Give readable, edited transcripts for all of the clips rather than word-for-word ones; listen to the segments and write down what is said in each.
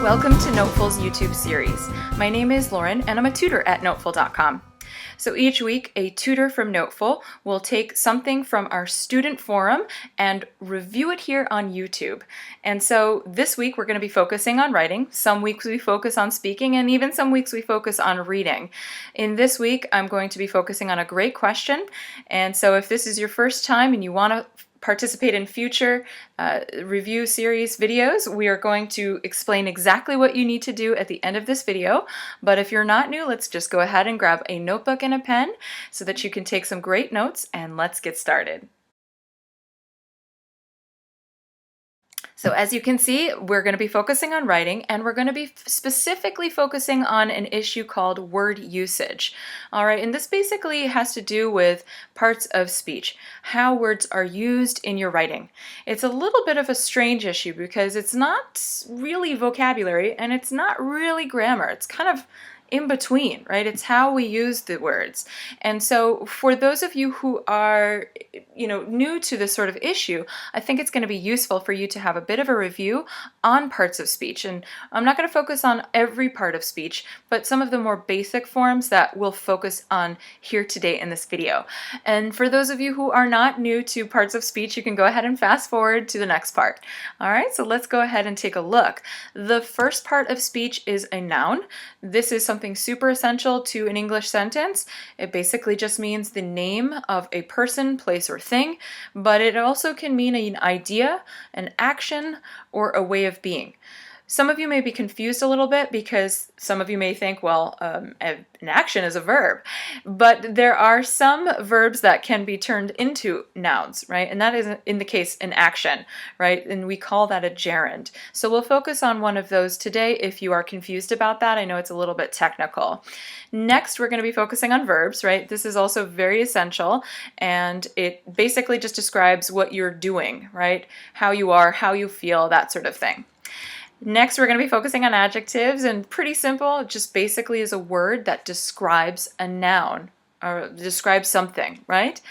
Welcome to NoteFull's YouTube series. My name is Lauren and I'm a tutor at NoteFull.com. So each week, a tutor from NoteFull will take something from our student forum and review it here on YouTube. And so this week we're going to be focusing on writing. Some weeks we focus on speaking, and even some weeks we focus on reading. In this week, I'm going to be focusing on a great question. And so if this is your first time and you want to participate in future review series videos, we are going to explain exactly what you need to do at the end of this video. But if you're not new, let's just go ahead and grab a notebook and a pen so that you can take some great notes, and let's get started. So as you can see, we're going to be focusing on writing, and we're going to be specifically focusing on an issue called word usage. All right, and this basically has to do with parts of speech, how words are used in your writing. It's a little bit of a strange issue because it's not really vocabulary and it's not really grammar. It's kind of in between, right? It's how we use the words. And so for those of you who are, new to this sort of issue, I think it's going to be useful for you to have a bit of a review on parts of speech. And I'm not going to focus on every part of speech, but some of the more basic forms that we'll focus on here today in this video. And for those of you who are not new to parts of speech, you can go ahead and fast forward to the next part. All right, so let's go ahead and take a look. The first part of speech is a noun. This is something super essential to an English sentence. It basically just means the name of a person, place, or thing, but it also can mean an idea, an action, or a way of being. Some of you may be confused a little bit because some of you may think, well, an action is a verb, but there are some verbs that can be turned into nouns, right? And that is, in the case, an action, right? And we call that a gerund. So we'll focus on one of those today if you are confused about that. I know it's a little bit technical. Next, we're going to be focusing on verbs, right? This is also very essential, and it basically just describes what you're doing, right? How you are, how you feel, that sort of thing. Next, we're going to be focusing on adjectives, and pretty simple, it just basically is a word that describes a noun or describes something, right?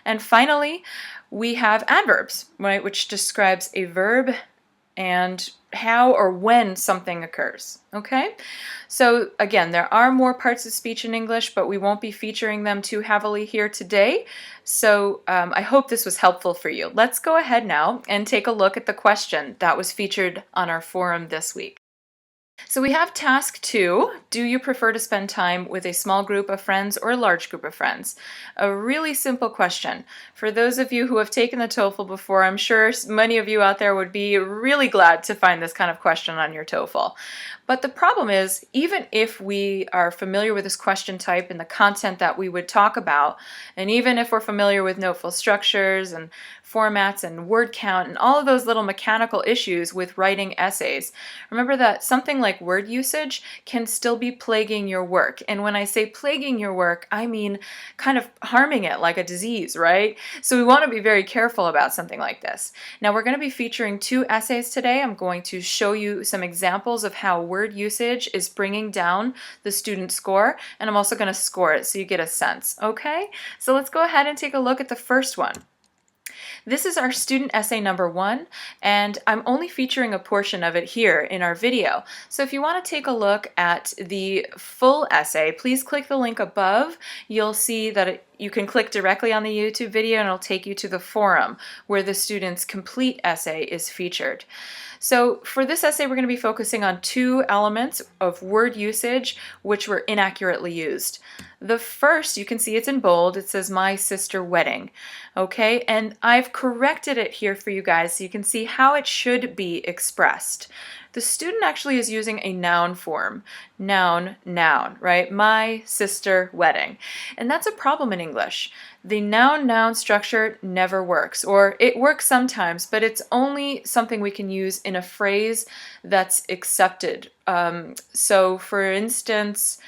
And finally, we have adverbs, right, which describes a verb and how or when something occurs, okay? So again, there are more parts of speech in English, but we won't be featuring them too heavily here today. So I hope this was helpful for you. Let's go ahead now and take a look at the question that was featured on our forum this week. So we have task 2, do you prefer to spend time with a small group of friends or a large group of friends? A really simple question. For those of you who have taken the TOEFL before, I'm sure many of you out there would be really glad to find this kind of question on your TOEFL. But the problem is, even if we are familiar with this question type and the content that we would talk about, and even if we're familiar with NoteFull structures and formats and word count and all of those little mechanical issues with writing essays, remember that something like word usage can still be plaguing your work. And when I say plaguing your work, I mean kind of harming it like a disease, right? So we want to be very careful about something like this. Now we're going to be featuring 2 essays today. I'm going to show you some examples of how word usage is bringing down the student score, and I'm also going to score it so you get a sense, okay? So let's go ahead and take a look at the first one. This is our student essay number 1, and I'm only featuring a portion of it here in our video. So if you want to take a look at the full essay, please click the link above. You'll see that you can click directly on the YouTube video and it'll take you to the forum where the student's complete essay is featured. So for this essay, we're going to be focusing on 2 elements of word usage which were inaccurately used. The first, you can see it's in bold, it says my sister wedding, okay? And I've corrected it here for you guys so you can see how it should be expressed. The student actually is using a noun form. Noun, noun, right? My sister wedding. And that's a problem in English. The noun-noun structure never works, or it works sometimes, but it's only something we can use in a phrase that's accepted. So for instance,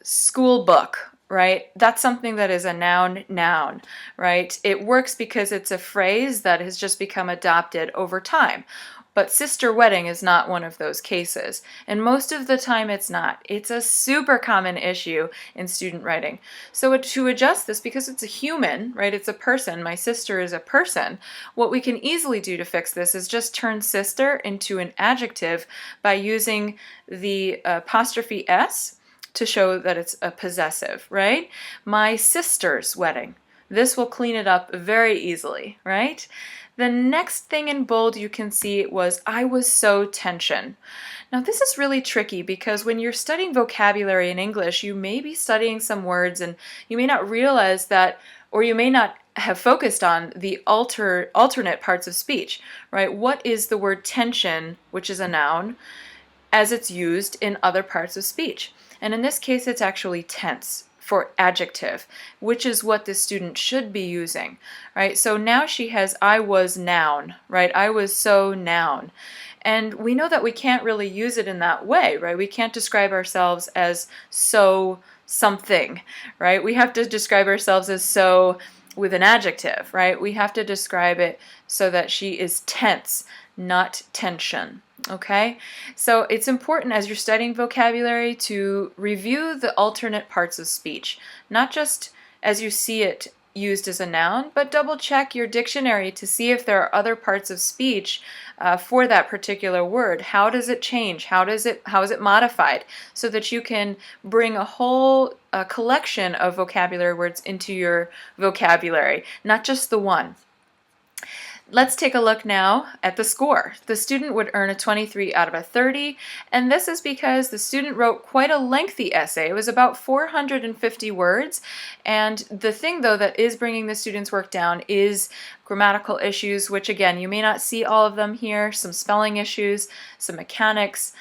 school book, right? That's something that is a noun, right? It works because it's a phrase that has just become adopted over time. But sister wedding is not one of those cases. And most of the time it's not. It's a super common issue in student writing. So to adjust this, because it's a human, right? It's a person. My sister is a person. What we can easily do to fix this is just turn sister into an adjective by using the apostrophe S to show that it's a possessive, right? My sister's wedding. This will clean it up very easily, right? The next thing in bold you can see was I was so tension. Now this is really tricky because when you're studying vocabulary in English, you may be studying some words and you may not realize that, or you may not have focused on the alternate parts of speech, right? What is the word tension, which is a noun, as it's used in other parts of speech? And in this case, it's actually tense for adjective, which is what the student should be using, right? So now she has I was noun, right? I was so noun. And we know that we can't really use it in that way, right? We can't describe ourselves as so something, right? We have to describe ourselves as so with an adjective, right? We have to describe it so that she is tense, not tension. Okay, so it's important as you're studying vocabulary to review the alternate parts of speech, not just as you see it used as a noun, but double check your dictionary to see if there are other parts of speech for that particular word. How does it change? How is it modified? So that you can bring a whole collection of vocabulary words into your vocabulary, not just the one. Let's take a look now at the score. The student would earn a 23 out of a 30, and this is because the student wrote quite a lengthy essay. It was about 450 words, and the thing though that is bringing the student's work down is grammatical issues, which again, you may not see all of them here, some spelling issues, some mechanics,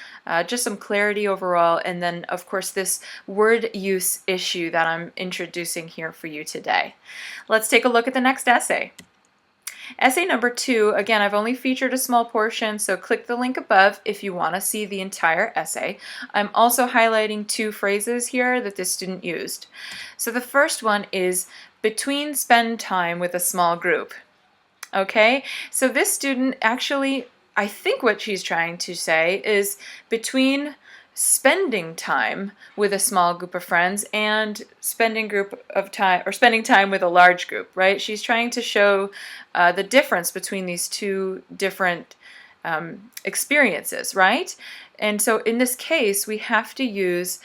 just some clarity overall, and then of course this word use issue that I'm introducing here for you today. Let's take a look at the next essay. Essay number 2, again, I've only featured a small portion, so click the link above if you want to see the entire essay. I'm also highlighting 2 phrases here that this student used. So the first one is between spend time with a small group. Okay, so this student actually, I think what she's trying to say is between spending time with a small group of friends and spending time with a large group, right? She's trying to show the difference between these two different experiences, right? And so in this case, we have to use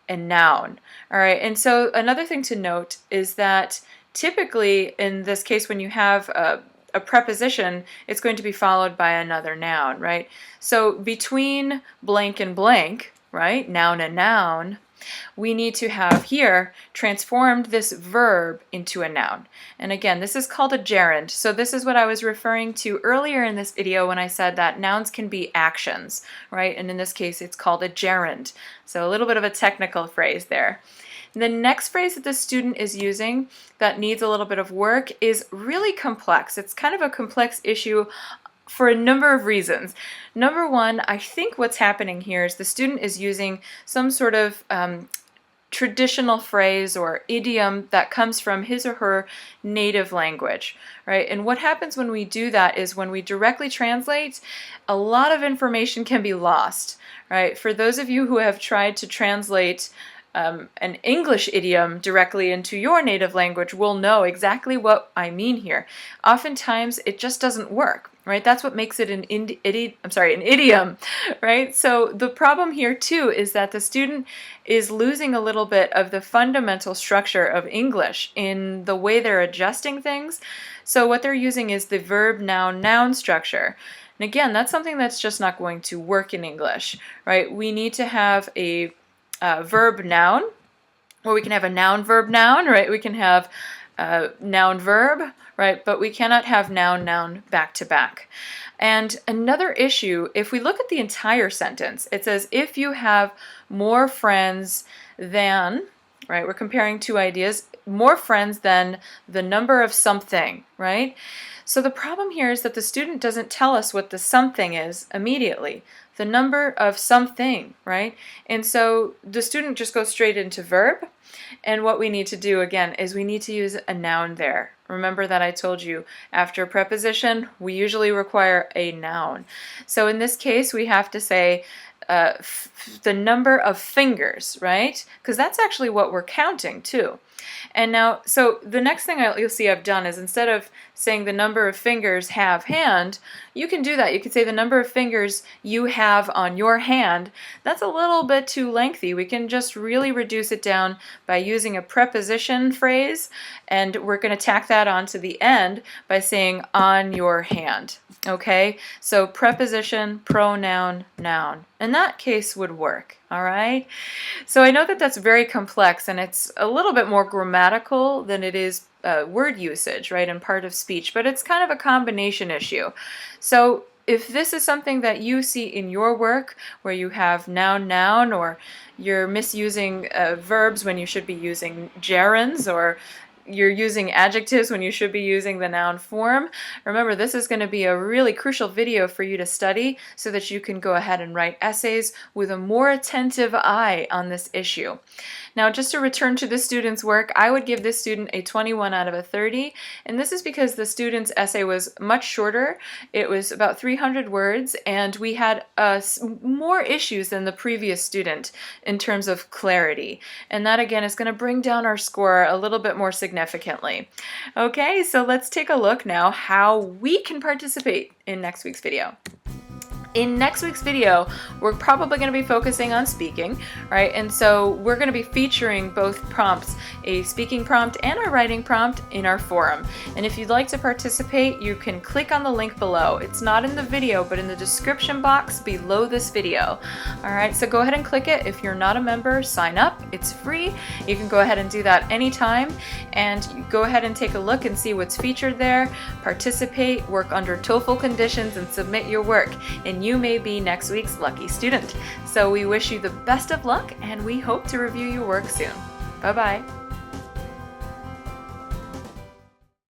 a noun, all right? And so another thing to note is that typically in this case, when you have a preposition, it's going to be followed by another noun, right? So between blank and blank, right, noun and noun, we need to have here transformed this verb into a noun. And again, this is called a gerund. So this is what I was referring to earlier in this video when I said that nouns can be actions, right? And in this case, it's called a gerund. So a little bit of a technical phrase there. The next phrase that the student is using that needs a little bit of work is really complex. It's kind of a complex issue for a number of reasons. Number one, I think what's happening here is the student is using some sort of traditional phrase or idiom that comes from his or her native language, right? And what happens when we do that is when we directly translate, a lot of information can be lost, right? For those of you who have tried to translate an English idiom directly into your native language will know exactly what I mean here. Oftentimes, it just doesn't work, right? That's what makes it an idiom, right? So the problem here too is that the student is losing a little bit of the fundamental structure of English in the way they're adjusting things. So what they're using is the verb noun noun structure. And again, that's something that's just not going to work in English, right? We need to have a verb noun, or we can have a noun verb noun, right? We can have noun verb, right? But we cannot have noun noun back to back. And another issue, if we look at the entire sentence, it says if you have more friends than, right? We're comparing two ideas, more friends than the number of something, right? So the problem here is that the student doesn't tell us what the something is immediately. The number of something, right? And so the student just goes straight into verb. And what we need to do again is we need to use a noun there. Remember that I told you after a preposition, we usually require a noun. So in this case, we have to say the number of fingers, right? Because that's actually what we're counting too. And now, so the next thing you'll see I've done is instead of saying the number of fingers have hand, you can do that. You can say the number of fingers you have on your hand. That's a little bit too lengthy. We can just really reduce it down by using a preposition phrase, and we're going to tack that onto the end by saying on your hand. Okay? So preposition, pronoun, noun. In that case would work. All right? So I know that that's very complex, and it's a little bit more grammatical than it is word usage, right, and part of speech, but it's kind of a combination issue. So if this is something that you see in your work where you have noun, noun, or you're misusing verbs when you should be using gerunds, or you're using adjectives when you should be using the noun form, remember this is going to be a really crucial video for you to study so that you can go ahead and write essays with a more attentive eye on this issue. Now, just to return to the student's work, I would give this student a 21 out of 30, and this is because the student's essay was much shorter. It was about 300 words, and we had more issues than the previous student in terms of clarity. And that, again, is going to bring down our score a little bit more significantly. Okay, so let's take a look now how we can participate in next week's video. In next week's video, we're probably going to be focusing on speaking, right? And so we're going to be featuring both prompts, a speaking prompt and a writing prompt in our forum. And if you'd like to participate, you can click on the link below. It's not in the video, but in the description box below this video. All right, so go ahead and click it. If you're not a member, sign up. It's free. You can go ahead and do that anytime, and go ahead and take a look and see what's featured there. Participate, work under TOEFL conditions, and submit your work. And you may be next week's lucky student. So we wish you the best of luck, and we hope to review your work soon. Bye-bye.